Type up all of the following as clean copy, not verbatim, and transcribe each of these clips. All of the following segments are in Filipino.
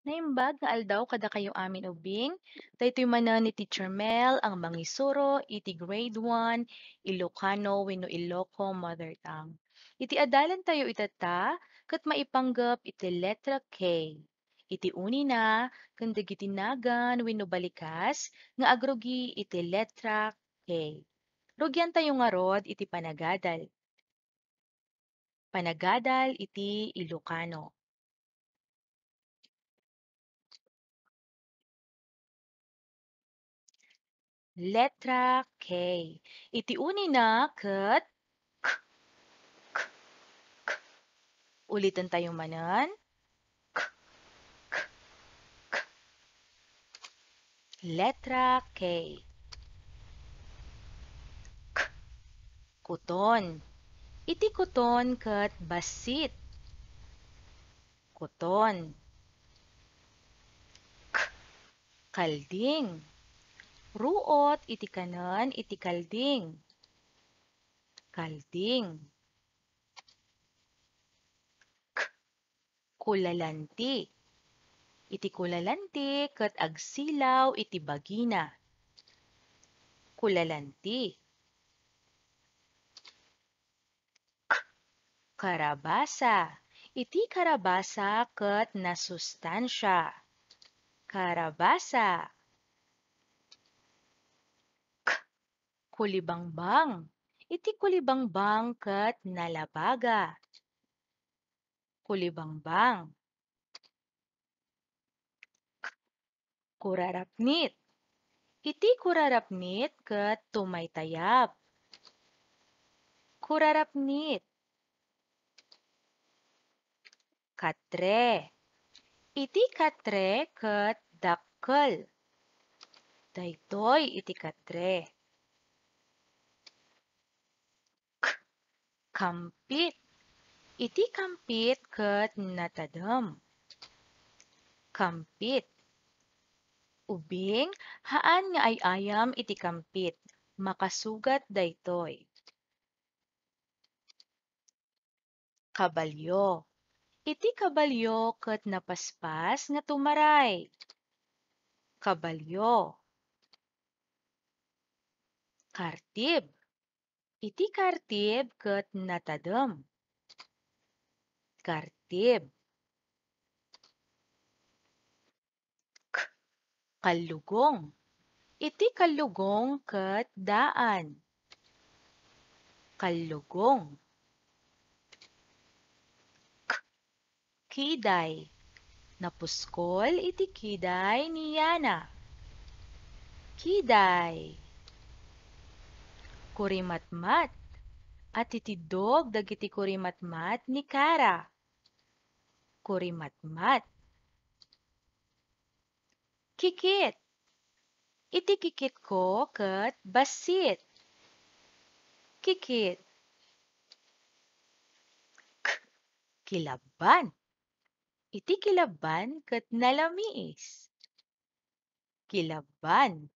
Naimbag nga aldaw kada kayo amin ubing, daytoy manen ni Teacher Mel ang mangisuro iti grade 1, Ilokano wenno Iloko mother tongue. Iti adalan tayo itata, ket maipanggep iti letra K. Iti uni na, ken dagiti nagan wenno balikas nga agrugi iti letra K. Rugyan tayo nga rod iti panagadal. Panagadal iti Ilokano. Letra K. Iti uni na ket ulitin tayo manan. Letra K. Kuton. Iti kuton ket basit. Kuton. Kalding. Ruot iti kanen iti kalding. Kalding. Kulalanti. Iti kulalanti ket agsilaw iti bagina. Kulalanti. Karabasa. Iti karabasa ket nasustansya. Karabasa. Kulibangbang. Iti kulibangbang ket nalabaga. Kulibangbang. Kurarapnit. Iti kurarapnit ket tumaytayab. Kurarapnit. Katre. Iti katre ket dakkel. Daytoy iti katre. Kampit. Iti kampit ket natadem. Kampit. Ubing, haan nga ay ayam iti kampit. Makasugat daytoy. Kabalyo. Iti kabalyo ket napaspas nga tumaray. Kabalyo. Kartib. Iti kartib ket natadem. Kartib. Kallugong. Iti kallugong ket daan. Kallugong. Kiday. Napuskol iti kiday ni Yana. Kiday. Kurimatmat. At itidog dagiti kurimatmat ni Kara. Kurimatmat. Kikit. Iti kikit ko ket basit. Kikit. Kilaban. Iti kilaban ket nalamiis. Kilaban.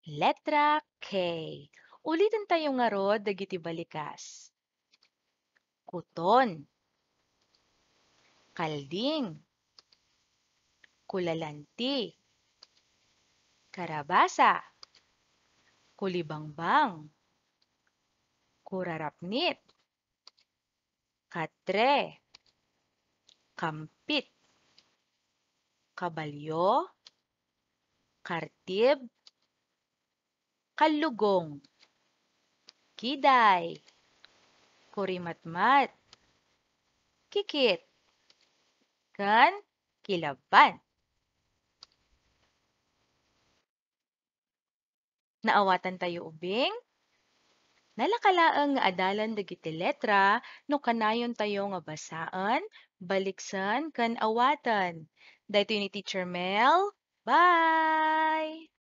Letra K. Ulitin tayo nga rod dagiti balikas. Kuton. Kalding. Kulalanti. Karabasa. Kulibangbang. Kurarapnit. Katre. Kampit. Kabalyo. Kartib. Kallugong. Kiday. Kurimatmat. Kikit. Ken kilaban. Naawatan tayo ubing? Nalakalaang nga adalan dagiti letra no kanayon tayo nga basaan, baliksan ken awatan. Daytoy ni Teacher Mel. Bye!